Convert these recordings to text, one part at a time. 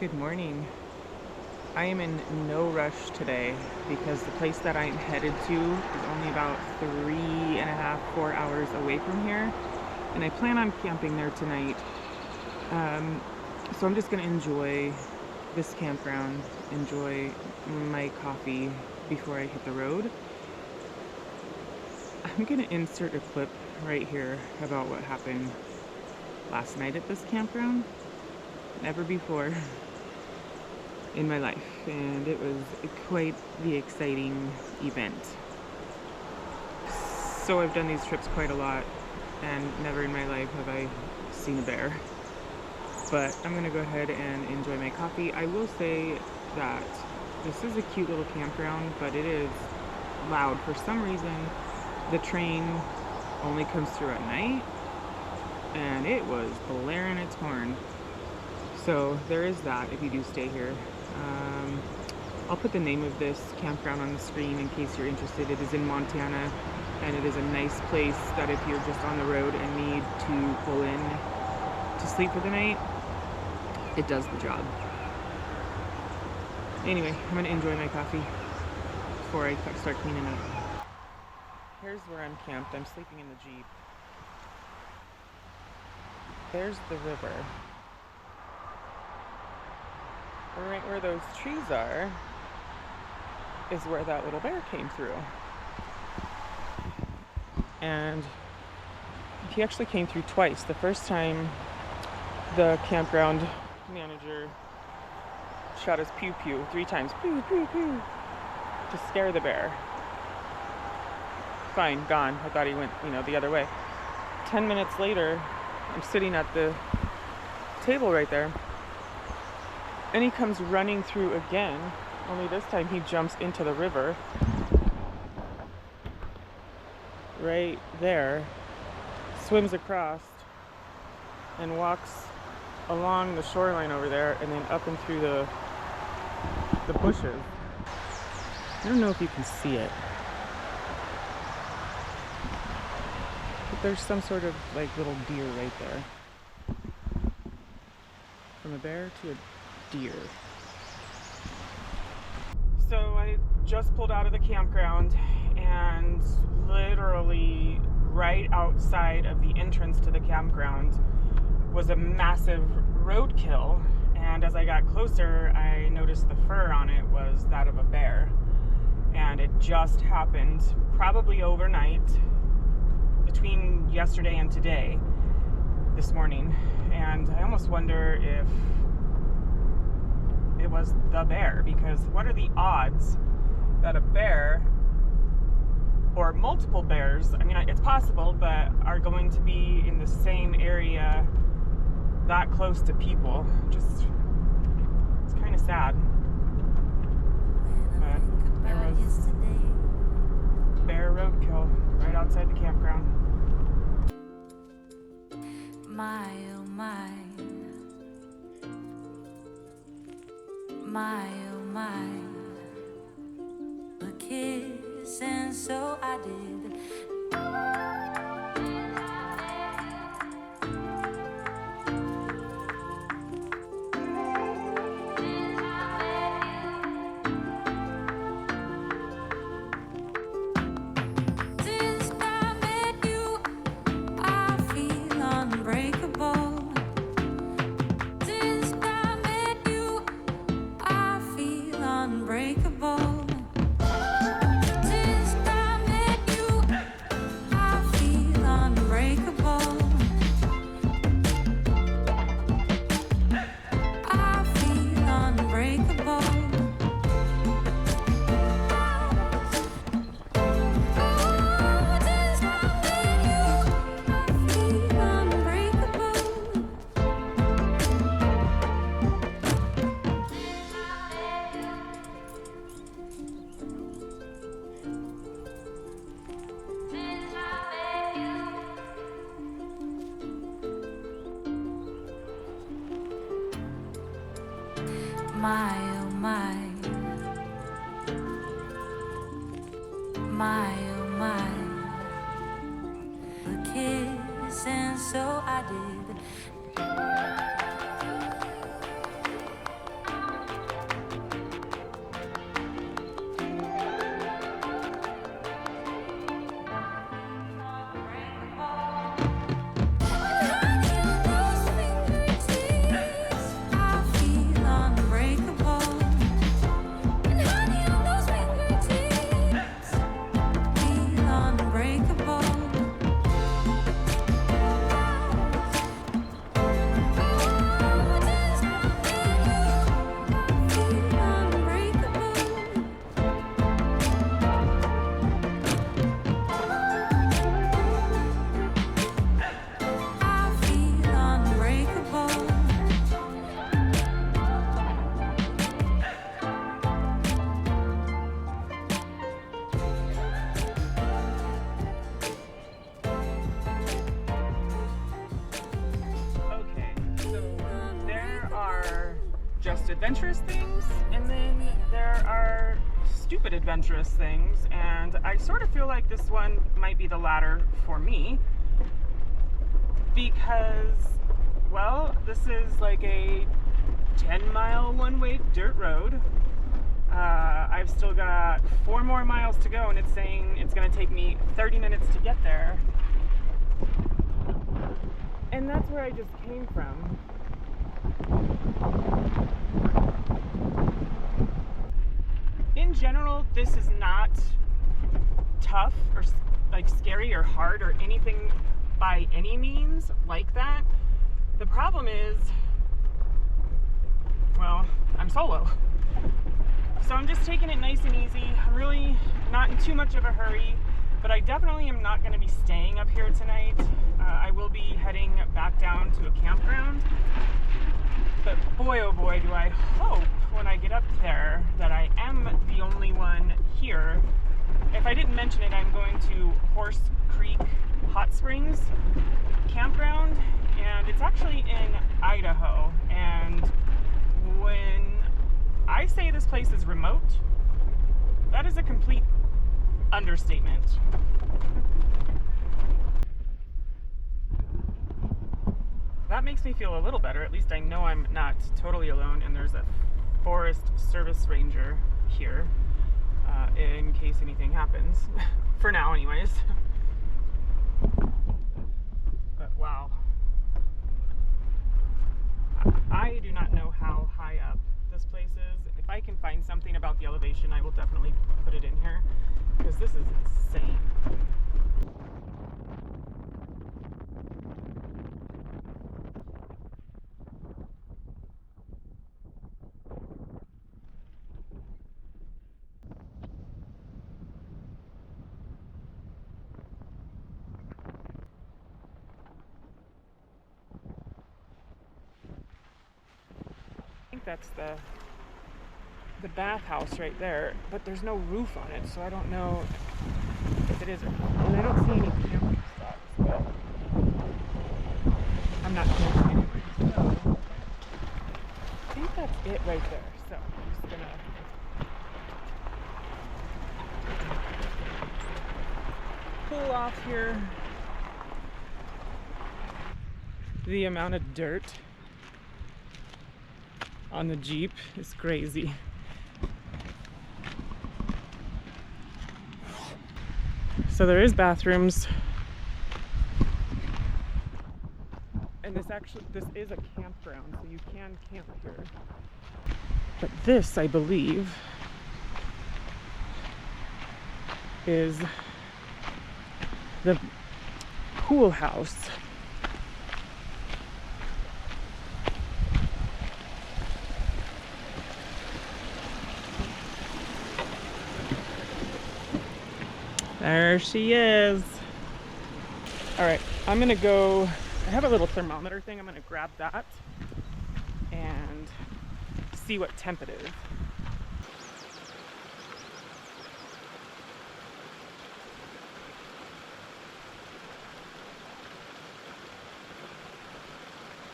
Good morning. I am in no rush today because the place that I'm headed to is only about 3.5, 4 hours away from here, and I plan on camping there tonight. So I'm just gonna enjoy this campground, enjoy my coffee before I hit the road. I'm gonna insert a clip right here about what happened last night at this campground. Never before in my life, and it was quite the exciting event. So I've done these trips quite a lot, and never in my life have I seen a bear. But I'm gonna go ahead and enjoy my coffee. I will say that this is a cute little campground, but it is loud. For some reason, the train only comes through at night, and it was blaring its horn. So there is that if you do stay here. I'll put the name of this campground on the screen in case you're interested. It is in Montana, and it is a nice place that if you're just on the road and need to pull in to sleep for the night, it does the job. Anyway, I'm gonna enjoy my coffee before I start cleaning up. Here's where I'm camped. I'm sleeping in the Jeep. There's the river. Right where those trees are is where that little bear came through. And he actually came through twice. The first time, the campground manager shot his pew pew 3 times, pew pew pew, to scare the bear. Fine, gone. I thought he went, the other way. 10 minutes later, I'm sitting at the table right there, and he comes running through again, only this time he jumps into the river. Right there, swims across and walks along the shoreline over there and then up and through the bushes. I don't know if you can see it, but there's some sort of little deer right there. From a bear to a deer. So I just pulled out of the campground, and literally right outside of the entrance to the campground was a massive roadkill, and as I got closer I noticed the fur on it was that of a bear, and it just happened probably overnight between yesterday and today, this morning, and I almost wonder if it was the bear, because what are the odds that a bear or multiple bears, it's possible, but are going to be in the same area that close to people? It's kind of sad. But there was bear roadkill right outside the campground. My oh my, my oh my, a kiss, and so I did. Since I met you, I feel unbreakable. Since I met you, I feel unbreakable. Since I met you, I feel unbreakable. I feel unbreakable. Oh, since I met you, I feel unbreakable. My oh my, my oh my, a kiss, and so I did. just adventurous things, and then there are stupid adventurous things, and I sort of feel like this one might be the latter for me because, well, this is like a 10-mile one-way dirt road. I've still got 4 more miles to go, and it's saying it's going to take me 30 minutes to get there. And that's where I just came from. In general, this is not tough or like scary or hard or anything by any means like that. The problem is, well, I'm solo. So I'm just taking it nice and easy. I'm really not in too much of a hurry, but I definitely am not going to be staying up here tonight. I will be heading back down to a campground. But boy, oh boy, do I hope when I get up there that I am the only one here. If I didn't mention it, I'm going to Horse Creek Hot Springs campground, and it's actually in Idaho. And when I say this place is remote, that is a complete understatement. That makes me feel a little better. At least I know I'm not totally alone, and there's a forest service ranger here in case anything happens. For now, anyways. But wow. I do not know how high up this place is. If I can find something about the elevation, I will definitely put it in here, because this is insane. I think that's the bathhouse right there, but there's no roof on it, so I don't know if it is or not. And I don't see any camping spots, but I'm not camping anyway, so I think that's it right there. So I'm just gonna pull off here. The amount of dirt on the Jeep is crazy. So there is bathrooms, and this is a campground, so you can camp here. But this, I believe, is the pool house. There she is. All right, I'm gonna go, I have a little thermometer thing. I'm gonna grab that and see what temp it is.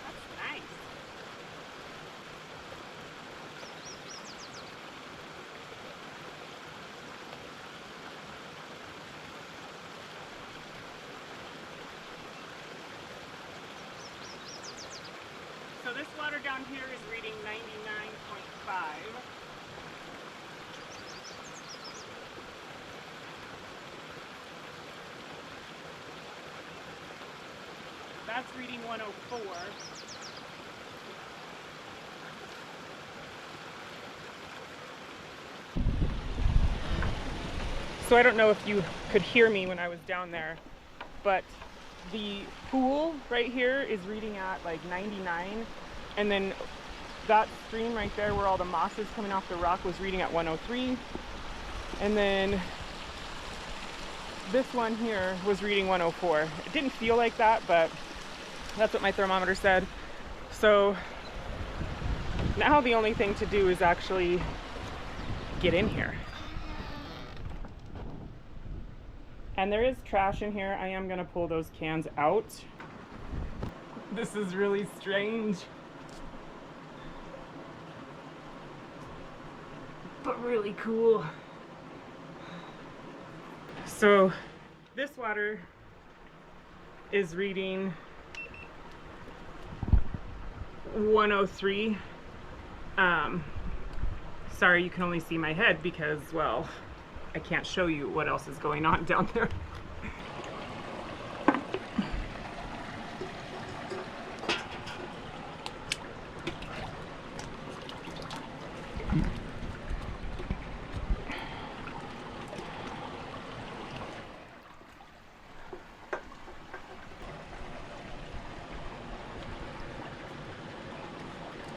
That's nice. So this water down here is reading 99.5. That's reading 104. So I don't know if you could hear me when I was down there, but the pool right here is reading at like 99, and then that stream right there where all the moss is coming off the rock was reading at 103, and then this one here was reading 104. It didn't feel like that, but that's what my thermometer said. So now the only thing to do is actually get in here. And there is trash in here. I am gonna pull those cans out. This is really strange. but really cool. So this water is reading 103. Sorry, you can only see my head because, well, I can't show you what else is going on down there.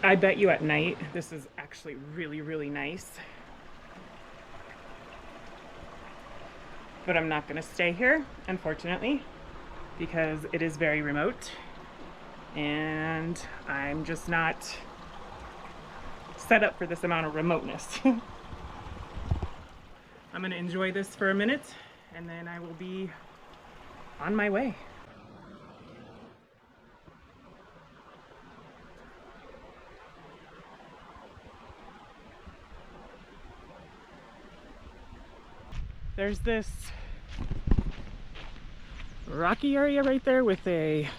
I bet you at night this is actually really, really nice. But I'm not going to stay here, unfortunately, because it is very remote and I'm just not set up for this amount of remoteness. I'm going to enjoy this for a minute and then I will be on my way. There's this rocky area right there with a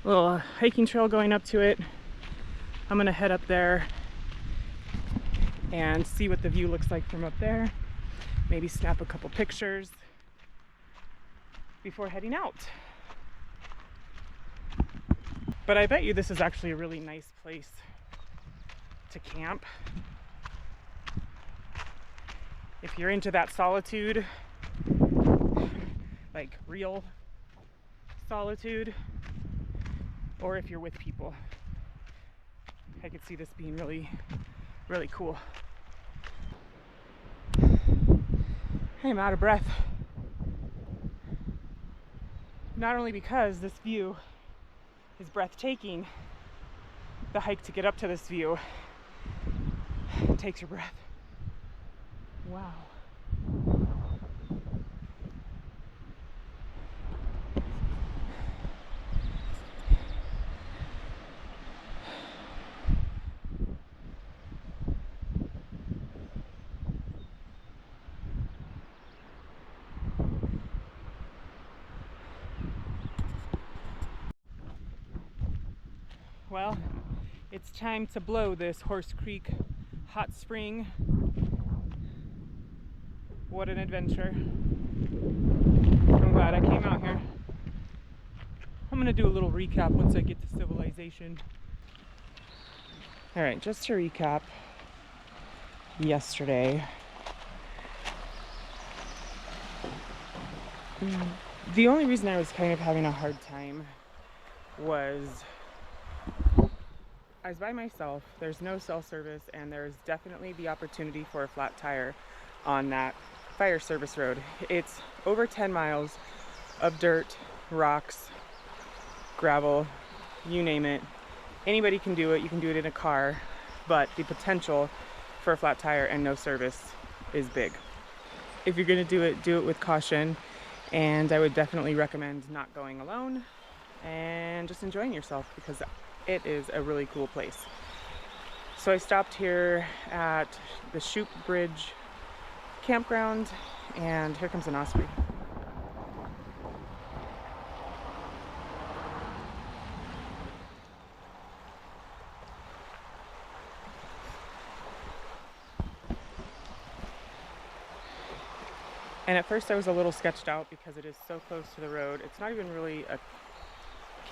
little hiking trail going up to it. I'm gonna head up there and see what the view looks like from up there. Maybe snap a couple pictures before heading out. But I bet you this is actually a really nice place to camp. If you're into that solitude, like real solitude, or if you're with people, I could see this being really, really cool. I'm out of breath. Not only because this view is breathtaking, the hike to get up to this view takes your breath. Wow. Well, it's time to blow this Horse Creek hot spring. What an adventure. I'm glad I came out here. I'm gonna do a little recap once I get to civilization. All right, just to recap yesterday. The only reason I was kind of having a hard time was I was by myself, there's no cell service, and there's definitely the opportunity for a flat tire on that fire service road. It's over 10 miles of dirt, rocks, gravel, you name it. Anybody can do it. You can do it in a car, but the potential for a flat tire and no service is big. If you're going to do it with caution, and I would definitely recommend not going alone and just enjoying yourself because it is a really cool place. So I stopped here at the Shoup Bridge campground, and here comes an osprey. And at first I was a little sketched out because it is so close to the road. It's not even really a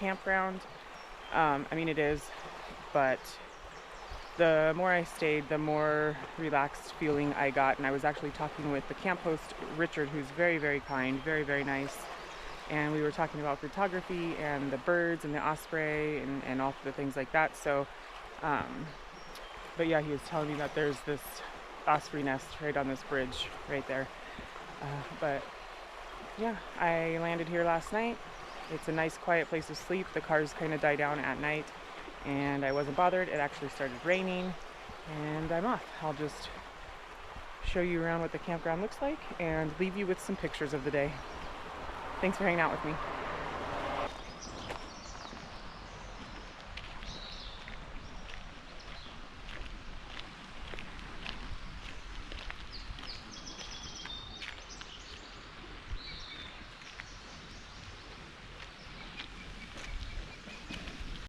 campground. I mean, it is, but the more I stayed, the more relaxed feeling I got. And I was actually talking with the camp host, Richard, who's very, very kind, very, very nice. And we were talking about photography and the birds and the osprey and all the things like that. So, but yeah, he was telling me that there's this osprey nest right on this bridge right there. But yeah, I landed here last night. It's a nice quiet place to sleep. The cars kind of die down at night and I wasn't bothered. It actually started raining and I'm off. I'll just show you around what the campground looks like and leave you with some pictures of the day. Thanks for hanging out with me.